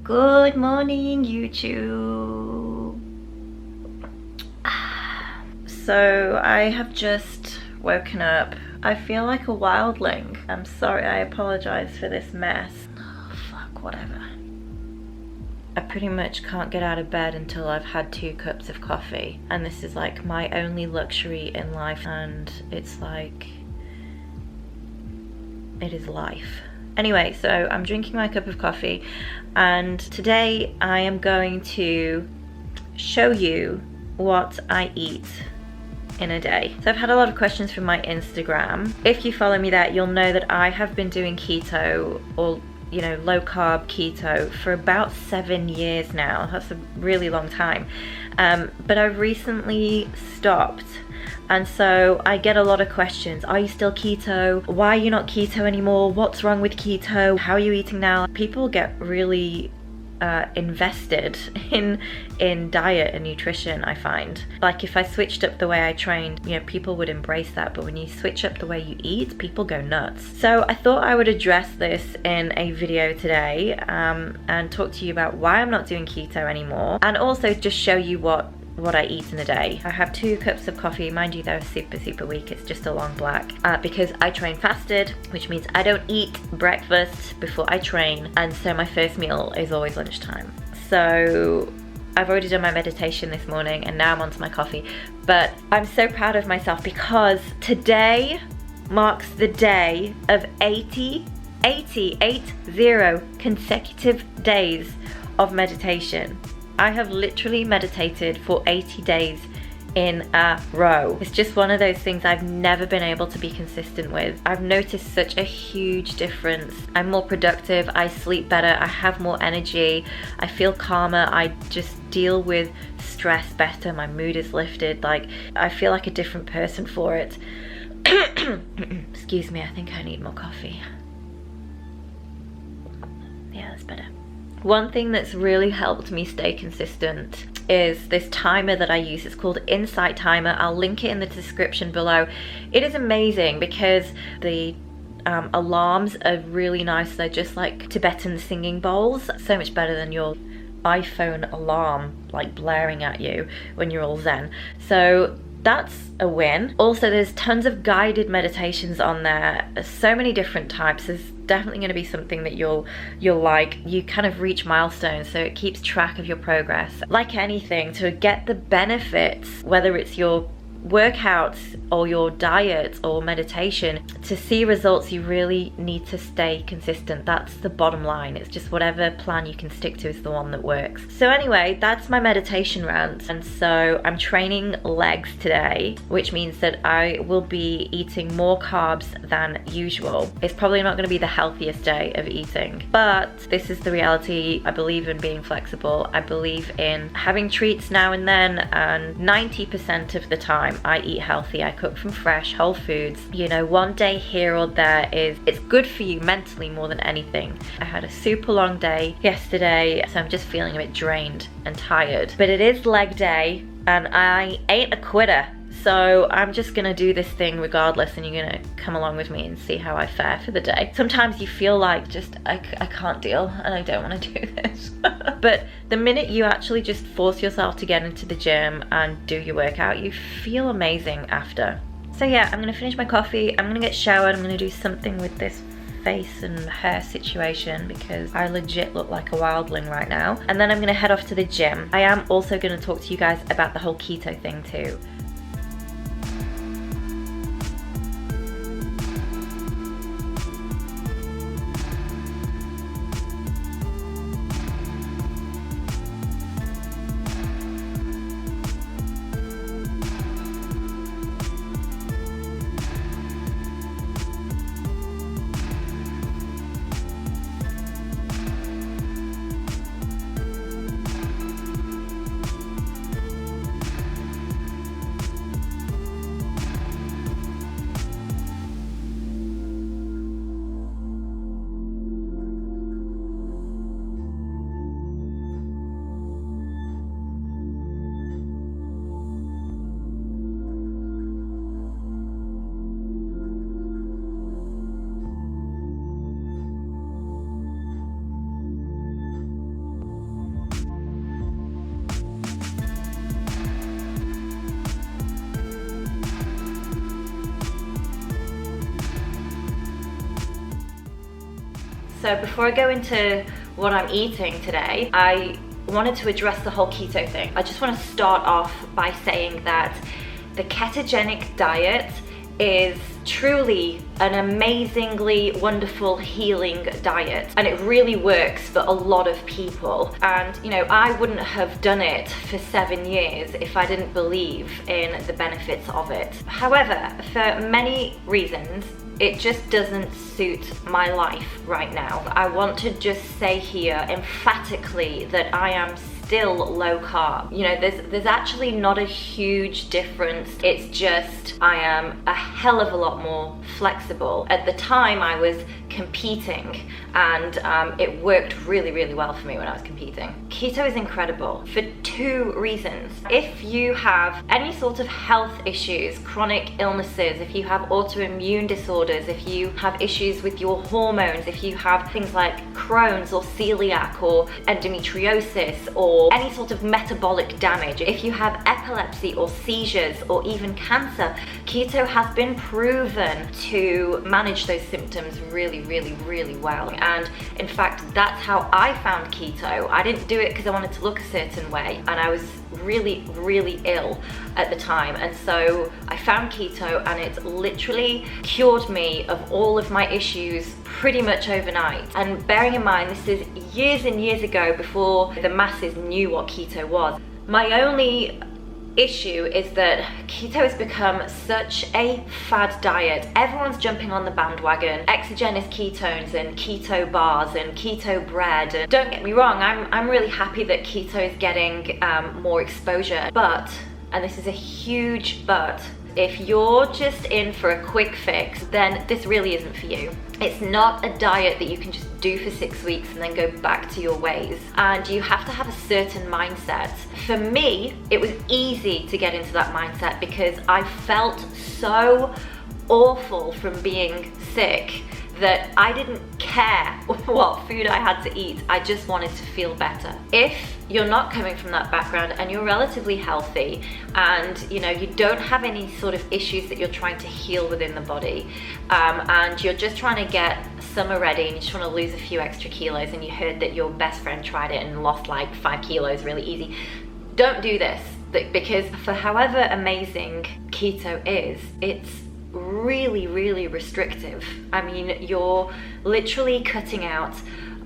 Good morning, YouTube. So I have just woken up. I feel like a wildling. I'm sorry, I apologize for this mess. Oh, fuck, whatever. I pretty much can't get out of bed until I've had 2 cups of coffee. And this is like my only luxury in life, and it's like, it is life. Anyway, so I'm drinking my cup of coffee, and today I am going to show you what I eat in a day. So I've had a lot of questions from my Instagram. If you follow me there, you'll know that I have been doing keto, or low carb keto, for about 7 years now. That's a really long time. But I recently stopped. And so I get a lot of questions. Are you still keto? Why are you not keto anymore? What's wrong with keto? How are you eating now? People get really invested in diet and nutrition, I find. Like if I switched up the way I trained, people would embrace that. But when you switch up the way you eat, people go nuts. So I thought I would address this in a video today and talk to you about why I'm not doing keto anymore, and also just show you what I eat in a day. I have 2 cups of coffee. Mind you, they're super weak. It's just a long black because I train fasted, which means I don't eat breakfast before I train, and so my first meal is always lunchtime. So I've already done my meditation this morning, and now I'm onto my coffee. But I'm so proud of myself because today marks the day of 80 consecutive days of meditation. I have literally meditated for 80 days in a row. It's just one of those things I've never been able to be consistent with. I've noticed such a huge difference. I'm more productive, I sleep better, I have more energy, I feel calmer, I just deal with stress better, my mood is lifted, like I feel like a different person for it. Excuse me, I think I need more coffee. Yeah, that's better. One thing that's really helped me stay consistent is this timer that I use. It's called Insight Timer. I'll link it in the description below. It is amazing because the alarms are really nice. They're just like Tibetan singing bowls. So much better than your iPhone alarm like blaring at you when you're all zen. So that's a win. Also, there's tons of guided meditations on there. There's so many different types. There's definitely going to be something that you'll like. You kind of reach milestones, so it keeps track of your progress. Like anything, to get the benefits, whether it's your workouts or your diet or meditation, to see results you really need to stay consistent. That's the bottom line. It's just whatever plan you can stick to is the one that works. So anyway, that's my meditation rant, and so I'm training legs today, which means that I will be eating more carbs than usual. It's probably not going to be the healthiest day of eating, but this is the reality. I believe in being flexible. I believe in having treats now and then, and 90% of the time I eat healthy. I cook from fresh, whole foods. One day here or there it's good for you mentally more than anything. I had a super long day yesterday, so I'm just feeling a bit drained and tired. But it is leg day, and I ain't a quitter. So I'm just gonna do this thing regardless, and you're gonna come along with me and see how I fare for the day. Sometimes you feel like I can't deal and I don't want to do this. But the minute you actually just force yourself to get into the gym and do your workout, you feel amazing after. So yeah, I'm gonna finish my coffee, I'm gonna get showered, I'm gonna do something with this face and hair situation because I legit look like a wildling right now. And then I'm gonna head off to the gym. I am also gonna talk to you guys about the whole keto thing too. So before I go into what I'm eating today, I wanted to address the whole keto thing. I just want to start off by saying that the ketogenic diet is truly an amazingly wonderful healing diet, and it really works for a lot of people. And you know, I wouldn't have done it for 7 years if I didn't believe in the benefits of it. However, for many reasons, it just doesn't suit my life right now. I want to just say here emphatically that I am still low carb. You know, there's actually not a huge difference. It's just I am a hell of a lot more flexible. At the time I was competing, and it worked really well for me when I was competing. Keto is incredible for 2 reasons. If you have any sort of health issues, chronic illnesses, if you have autoimmune disorders, if you have issues with your hormones, if you have things like Crohn's or celiac or endometriosis or any sort of metabolic damage, if you have epilepsy or seizures or even cancer, keto has been proven to manage those symptoms really well. And in fact, that's how I found keto. I didn't do it because I wanted to look a certain way, and I was really ill at the time, and so I found keto, and it literally cured me of all of my issues pretty much overnight. And bearing in mind, this is years and years ago, before the masses knew what keto was. My only issue is that keto has become such a fad diet. Everyone's jumping on the bandwagon. Exogenous ketones and keto bars and keto bread. And don't get me wrong, I'm really happy that keto is getting more exposure, but, and this is a huge but, if you're just in for a quick fix, then this really isn't for you. It's not a diet that you can just do for 6 weeks and then go back to your ways. And you have to have a certain mindset. For me, it was easy to get into that mindset because I felt so awful from being sick that I didn't care what food I had to eat. I just wanted to feel better. If you're not coming from that background and you're relatively healthy, and you know, you don't have any sort of issues that you're trying to heal within the body, and you're just trying to get summer ready and you just want to lose a few extra kilos, and you heard that your best friend tried it and lost like 5 kilos really easy, don't do this, because for however amazing keto is, it's really restrictive. I mean, you're literally cutting out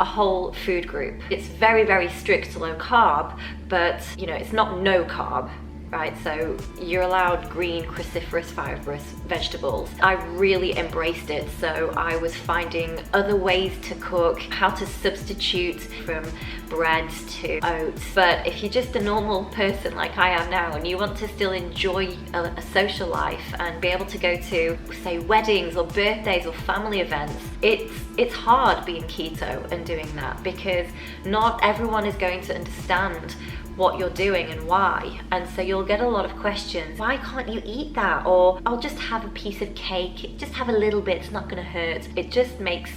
a whole food group. It's very strict low carb, but you know, it's not no carb, right? So you're allowed green cruciferous fibrous vegetables. I really embraced it, so I was finding other ways to cook, how to substitute from bread to oats. But if you're just a normal person like I am now, and you want to still enjoy a social life and be able to go to, say, weddings or birthdays or family events, it's hard being keto and doing that, because not everyone is going to understand what you're doing and why. And so you'll get a lot of questions. Why can't you eat that? Or I'll just have a piece of cake, just have a little bit, it's not gonna hurt. It just makes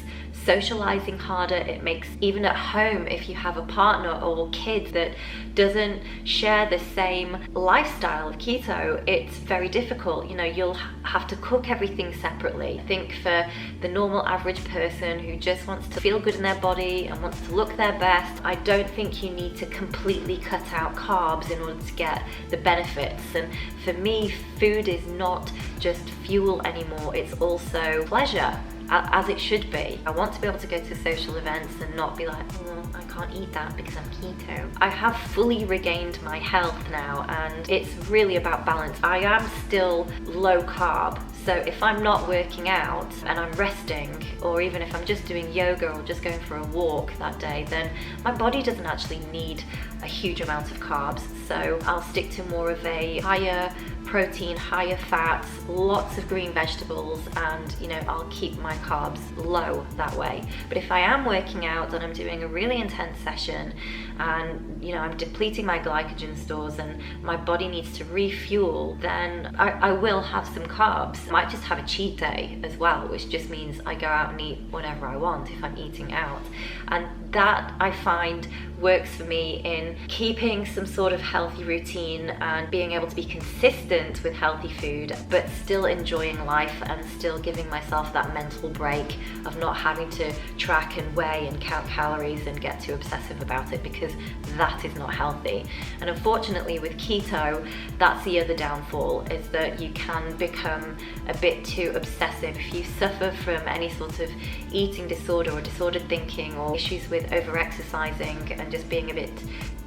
socializing harder. It makes, even at home, if you have a partner or kids that doesn't share the same lifestyle of keto, it's very difficult. You know, you'll have to cook everything separately. I think for the normal average person who just wants to feel good in their body and wants to look their best, I don't think you need to completely cut out carbs in order to get the benefits. And for me, food is not just fuel anymore, it's also pleasure, as it should be. I want to be able to go to social events and not be like, oh, I can't eat that because I'm keto. I have fully regained my health now, and it's really about balance. I am still low carb, so if I'm not working out and I'm resting, or even if I'm just doing yoga or just going for a walk that day, then my body doesn't actually need a huge amount of carbs. So I'll stick to more of a higher protein, higher fats, lots of green vegetables, and you know, I'll keep my carbs low that way. But if I am working out and I'm doing a really intense session and you know, I'm depleting my glycogen stores and my body needs to refuel, then I will have some carbs. I might just have a cheat day as well, which just means I go out and eat whatever I want if I'm eating out. And that I find works for me in keeping some sort of healthy routine and being able to be consistent with healthy food, but still enjoying life and still giving myself that mental break of not having to track and weigh and count calories and get too obsessive about it, because that is not healthy. And unfortunately with keto, that's the other downfall, is that you can become a bit too obsessive. If you suffer from any sort of eating disorder or disordered thinking or issues with over-exercising and just being a bit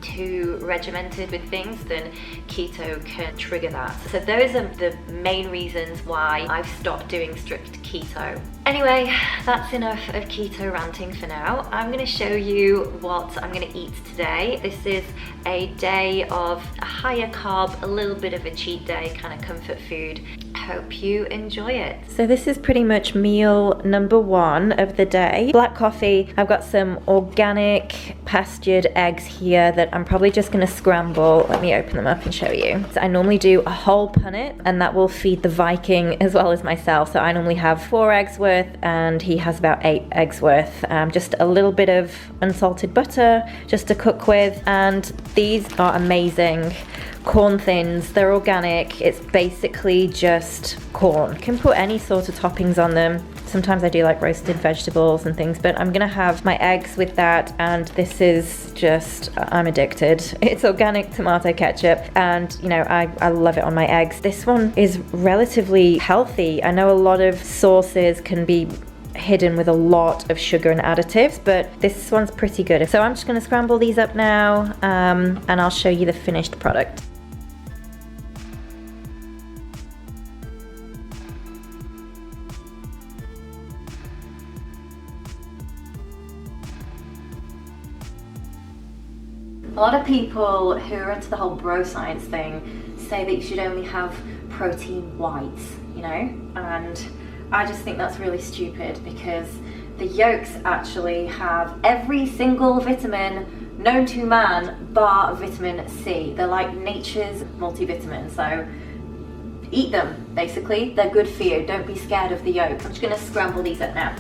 too regimented with things, then keto can trigger that. So those are the main reasons why I've stopped doing strict keto. Anyway, that's enough of keto ranting for now. I'm going to show you what I'm going to eat today. This is a day of a higher carb, a little bit of a cheat day, kind of comfort food. Hope you enjoy it. So this is pretty much meal number one of the day. Black coffee. I've got some organic pastured eggs here that I'm probably just going to scramble. Let me open them up and show you. So I normally do a whole punnet, and that will feed the Viking as well as myself. So I normally have 4 eggs worth, and he has about 8 eggs worth. Just a little bit of unsalted butter just to cook with, and these are amazing. Corn thins, they're organic. It's basically just corn. You can put any sort of toppings on them. Sometimes I do like roasted vegetables and things, but I'm gonna have my eggs with that, and this is just, I'm addicted. It's organic tomato ketchup, and you know, I love it on my eggs. This one is relatively healthy. I know a lot of sauces can be hidden with a lot of sugar and additives, but this one's pretty good. So I'm just gonna scramble these up now, and I'll show you the finished product. A lot of people who are into the whole bro science thing say that you should only have protein whites, you know, and I just think that's really stupid, because the yolks actually have every single vitamin known to man bar vitamin C. They're like nature's multivitamins, so eat them, basically. They're good for you. Don't be scared of the yolk. I'm just gonna scramble these up now.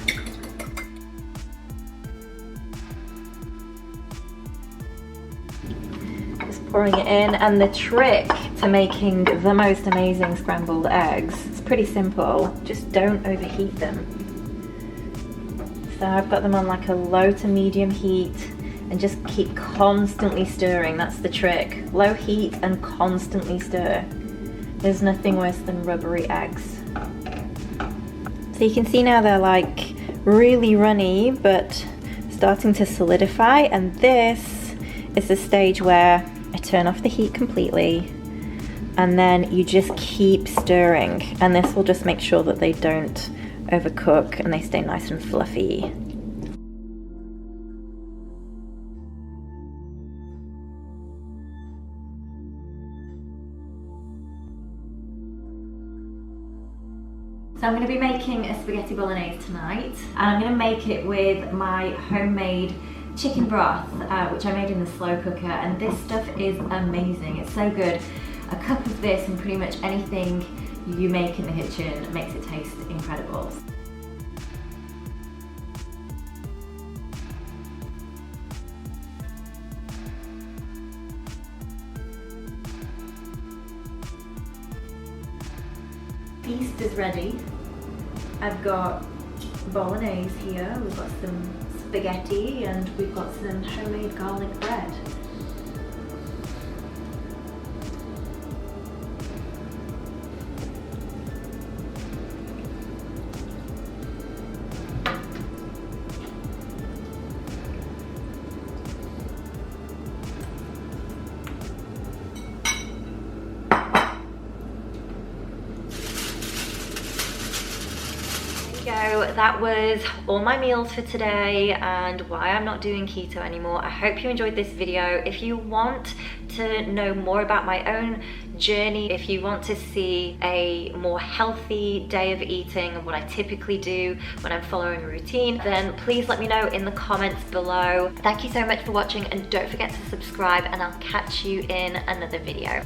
Pouring it in, and the trick to making the most amazing scrambled eggs, it's pretty simple, just don't overheat them. So I've got them on like a low to medium heat, and just keep constantly stirring. That's the trick. Low heat and constantly stir. There's nothing worse than rubbery eggs. So you can see now they're like really runny but starting to solidify, and this is the stage where I turn off the heat completely, and then you just keep stirring, and this will just make sure that they don't overcook and they stay nice and fluffy. So I'm going to be making a spaghetti bolognese tonight, and I'm going to make it with my homemade chicken broth, which I made in the slow cooker, and this stuff is amazing. It's so good. A cup of this and pretty much anything you make in the kitchen makes it taste incredible. Feast is ready. I've got bolognese here, we've got some spaghetti, and we've got some homemade garlic bread. So that was all my meals for today and why I'm not doing keto anymore. I hope you enjoyed this video. If you want to know more about my own journey, if you want to see a more healthy day of eating and what I typically do when I'm following a routine, then please let me know in the comments below. Thank you so much for watching, and don't forget to subscribe, and I'll catch you in another video.